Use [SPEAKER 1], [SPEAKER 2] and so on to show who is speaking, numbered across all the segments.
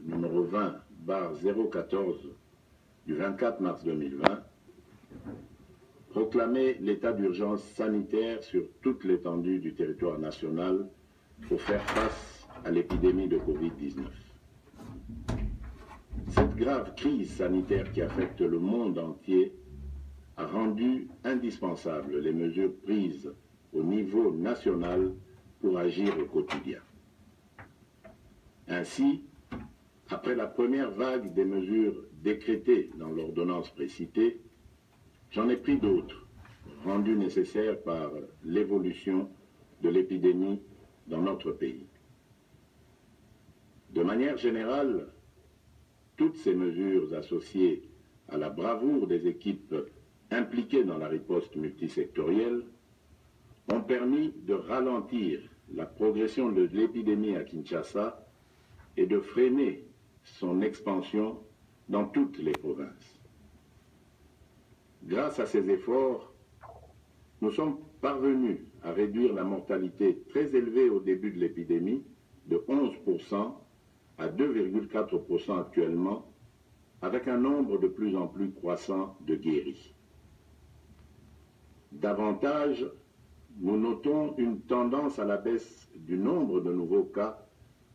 [SPEAKER 1] numéro 20/014 du 24 mars 2020 proclamait l'état d'urgence sanitaire sur toute l'étendue du territoire national pour faire face à l'épidémie de Covid-19. Cette grave crise sanitaire qui affecte le monde entier a rendu indispensables les mesures prises au niveau national pour agir au quotidien. Ainsi, après la première vague des mesures décrétées dans l'ordonnance précitée, j'en ai pris d'autres, rendues nécessaires par l'évolution de l'épidémie dans notre pays. De manière générale, toutes ces mesures associées à la bravoure des équipes impliquées dans la riposte multisectorielle ont permis de ralentir la progression de l'épidémie à Kinshasa et de freiner son expansion dans toutes les provinces. Grâce à ces efforts, nous sommes parvenus à réduire la mortalité très élevée au début de l'épidémie de 11% à 2,4% actuellement, avec un nombre de plus en plus croissant de guéris. Davantage, nous notons une tendance à la baisse du nombre de nouveaux cas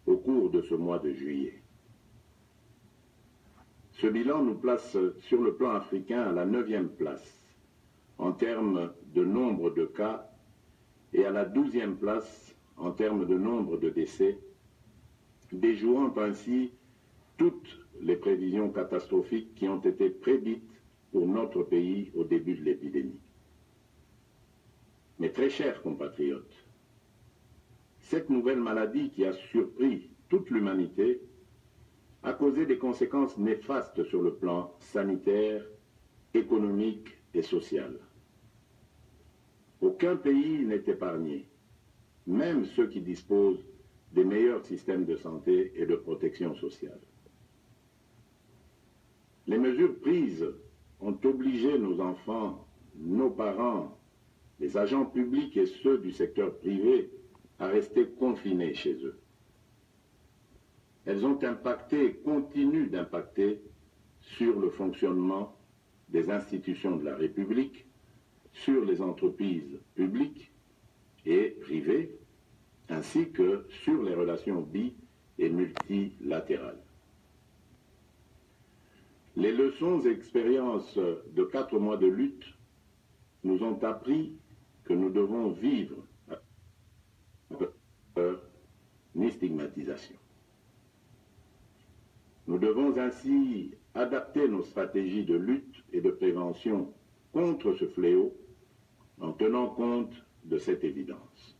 [SPEAKER 1] au cours de ce mois de juillet. Ce bilan nous place sur le plan africain à la 9e place en termes de nombre de cas et à la 12e place en termes de nombre de décès, déjouant ainsi toutes les prévisions catastrophiques qui ont été prédites pour notre pays au début de l'épidémie. Mais très chers compatriotes, cette nouvelle maladie qui a surpris toute l'humanité a causé des conséquences néfastes sur le plan sanitaire, économique et social. Aucun pays n'est épargné, même ceux qui disposent des meilleurs systèmes de santé et de protection sociale. Les mesures prises ont obligé nos enfants, nos parents, les agents publics et ceux du secteur privé à rester confinés chez eux. Elles ont impacté et continuent d'impacter sur le fonctionnement des institutions de la République, sur les entreprises publiques et privées, ainsi que sur les relations bi- et multilatérales. Les leçons et expériences de 4 mois de lutte nous ont appris que nous devons vivre sans peur ni stigmatisation. Nous devons ainsi adapter nos stratégies de lutte et de prévention contre ce fléau en tenant compte de cette évidence.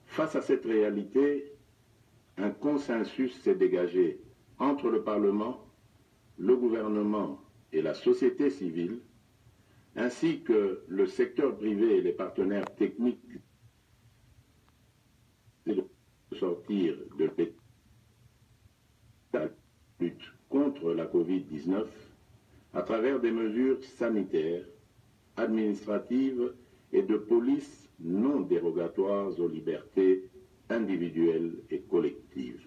[SPEAKER 1] Face à cette réalité, un consensus s'est dégagé entre le Parlement, le gouvernement et la société civile, ainsi que le secteur privé et les partenaires techniques de sortir de la lutte contre la Covid-19 à travers des mesures sanitaires, administratives et de police non dérogatoires aux libertés individuelles et collectives.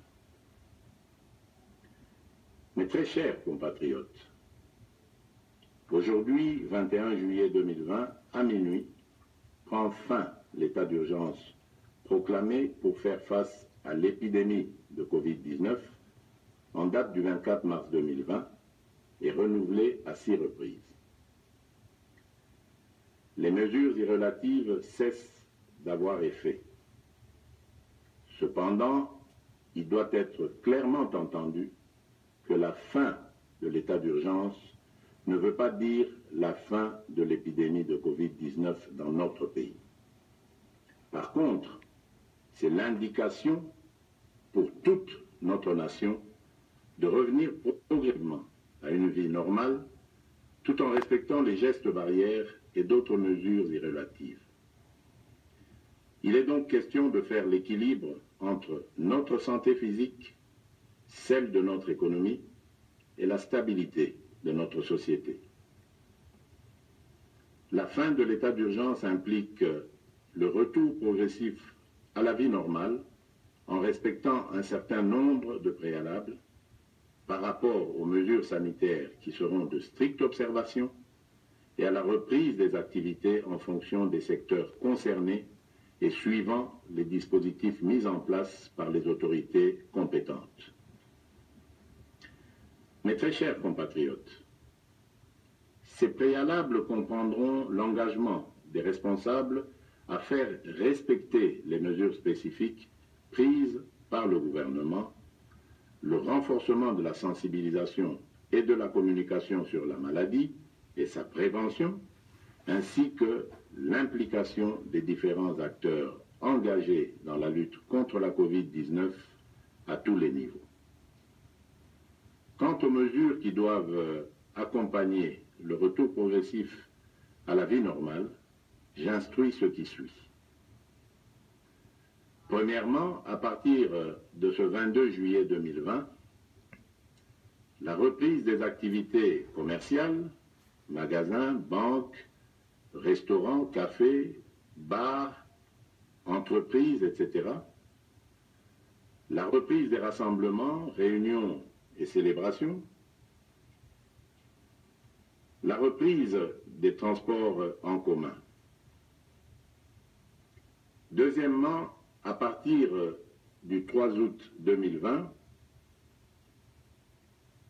[SPEAKER 1] Mes très chers compatriotes, aujourd'hui, 21 juillet 2020, à minuit, prend fin l'état d'urgence proclamé pour faire face à l'épidémie de Covid-19 en date du 24 mars 2020 et renouvelé à 6 reprises. Les mesures y relatives cessent d'avoir effet. Cependant, il doit être clairement entendu que la fin de l'état d'urgence ne veut pas dire la fin de l'épidémie de Covid-19 dans notre pays. Par contre, c'est l'indication pour toute notre nation de revenir progressivement à une vie normale tout en respectant les gestes barrières et d'autres mesures y relatives. Il est donc question de faire l'équilibre entre notre santé physique, celle de notre économie et la stabilité de notre société. La fin de l'état d'urgence implique le retour progressif à la vie normale en respectant un certain nombre de préalables par rapport aux mesures sanitaires qui seront de stricte observation et à la reprise des activités en fonction des secteurs concernés et suivant les dispositifs mis en place par les autorités compétentes. Mes très chers compatriotes, ces préalables comprendront l'engagement des responsables à faire respecter les mesures spécifiques prises par le gouvernement, le renforcement de la sensibilisation et de la communication sur la maladie et sa prévention, ainsi que l'implication des différents acteurs engagés dans la lutte contre la Covid-19 à tous les niveaux. Quant aux mesures qui doivent accompagner le retour progressif à la vie normale, j'instruis ce qui suit. Premièrement, à partir de ce 22 juillet 2020, la reprise des activités commerciales, magasins, banques, restaurants, cafés, bars, entreprises, etc. La reprise des rassemblements, réunions et célébrations. La reprise des transports en commun. Deuxièmement, à partir du 3 août 2020,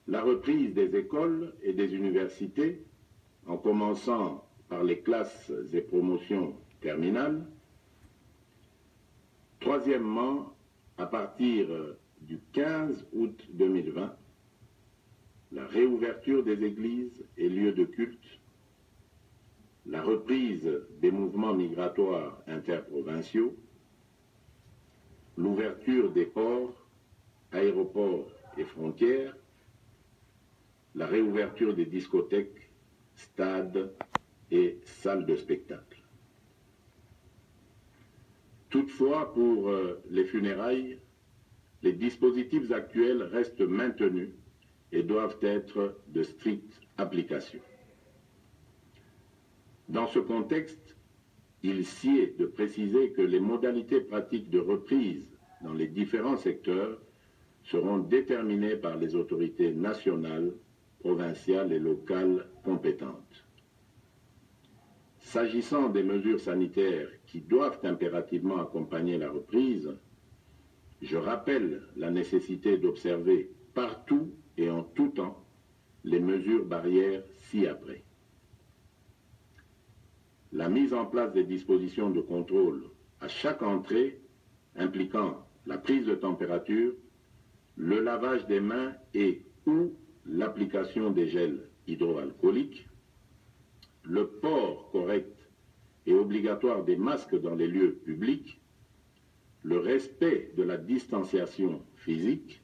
[SPEAKER 1] la reprise des écoles et des universités, en commençant par les classes et promotions terminales. Troisièmement, à partir du 15 août 2020, la réouverture des églises et lieux de culte, la reprise des mouvements migratoires interprovinciaux, l'ouverture des ports, aéroports et frontières, la réouverture des discothèques, stades et salles de spectacle. Toutefois, pour les funérailles, les dispositifs actuels restent maintenus et doivent être de stricte application. Dans ce contexte, il sied de préciser que les modalités pratiques de reprise dans les différents secteurs seront déterminées par les autorités nationales, provinciales et locales compétentes. S'agissant des mesures sanitaires qui doivent impérativement accompagner la reprise, je rappelle la nécessité d'observer partout et en tout temps les mesures barrières ci-après. La mise en place des dispositions de contrôle à chaque entrée impliquant la prise de température, le lavage des mains et ou l'application des gels hydroalcooliques, le port correct et obligatoire des masques dans les lieux publics, le respect de la distanciation physique,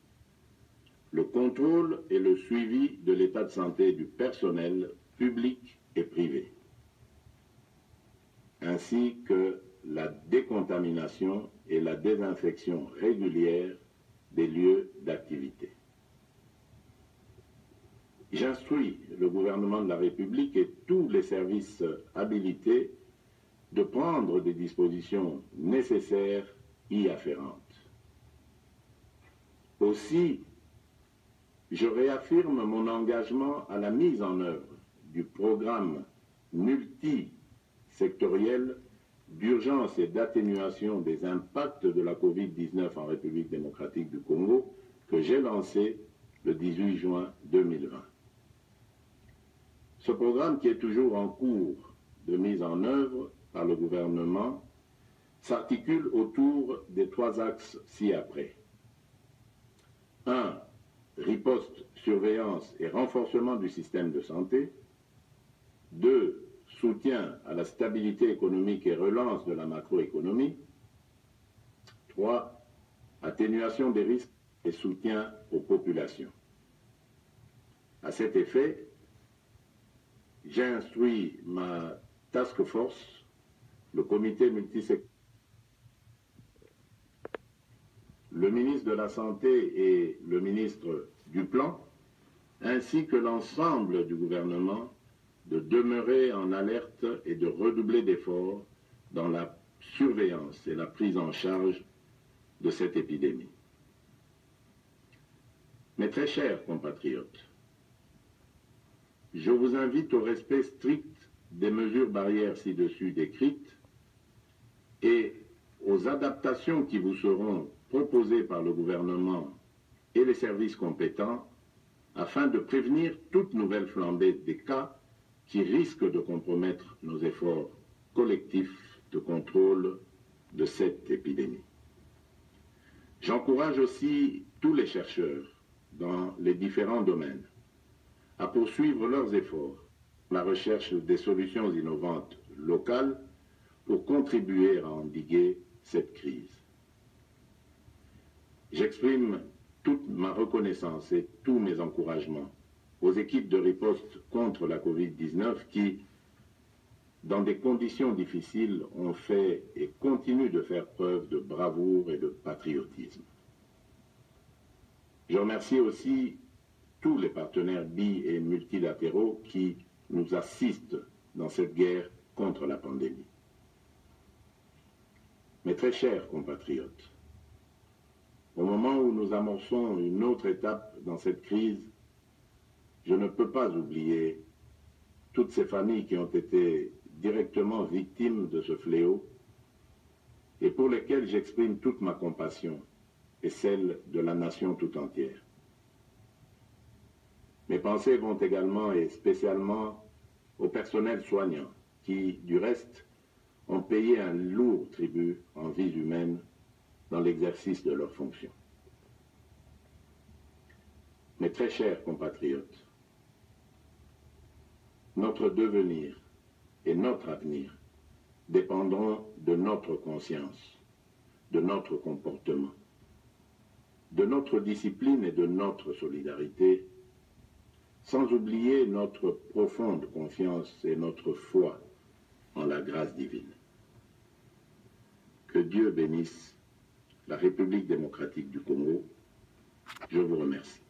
[SPEAKER 1] le contrôle et le suivi de l'état de santé du personnel public et privé, ainsi que la décontamination et la désinfection régulière des lieux d'activité. J'instruis le gouvernement de la République et tous les services habilités de prendre des dispositions nécessaires y afférentes. Aussi, je réaffirme mon engagement à la mise en œuvre du programme multisectoriel d'urgence et d'atténuation des impacts de la Covid-19 en République démocratique du Congo que j'ai lancé le 18 juin 2020. Ce programme, qui est toujours en cours de mise en œuvre par le gouvernement, s'articule autour des trois axes ci-après. 1. Riposte, surveillance et renforcement du système de santé. 2. Soutien à la stabilité économique et relance de la macroéconomie. 3. Atténuation des risques et soutien aux populations. À cet effet, j'ai instruit ma task force, le comité multisectoriel, le ministre de la Santé et le ministre du Plan, ainsi que l'ensemble du gouvernement, de demeurer en alerte et de redoubler d'efforts dans la surveillance et la prise en charge de cette épidémie. Mes très chers compatriotes, je vous invite au respect strict des mesures barrières ci-dessus décrites et aux adaptations qui vous seront proposées par le gouvernement et les services compétents afin de prévenir toute nouvelle flambée des cas qui risquent de compromettre nos efforts collectifs de contrôle de cette épidémie. J'encourage aussi tous les chercheurs dans les différents domaines à poursuivre leurs efforts dans la recherche des solutions innovantes locales pour contribuer à endiguer cette crise. J'exprime toute ma reconnaissance et tous mes encouragements aux équipes de riposte contre la Covid-19 qui, dans des conditions difficiles, ont fait et continuent de faire preuve de bravoure et de patriotisme. Je remercie aussi tous les partenaires bi- et multilatéraux qui nous assistent dans cette guerre contre la pandémie. Mes très chers compatriotes, au moment où nous amorçons une autre étape dans cette crise, je ne peux pas oublier toutes ces familles qui ont été directement victimes de ce fléau et pour lesquelles j'exprime toute ma compassion et celle de la nation tout entière. Mes pensées vont également et spécialement au personnel soignant qui, du reste, ont payé un lourd tribut en vies humaines dans l'exercice de leurs fonctions. Mes très chers compatriotes, notre devenir et notre avenir dépendront de notre conscience, de notre comportement, de notre discipline et de notre solidarité, sans oublier notre profonde confiance et notre foi en la grâce divine. Que Dieu bénisse la République démocratique du Congo. Je vous remercie.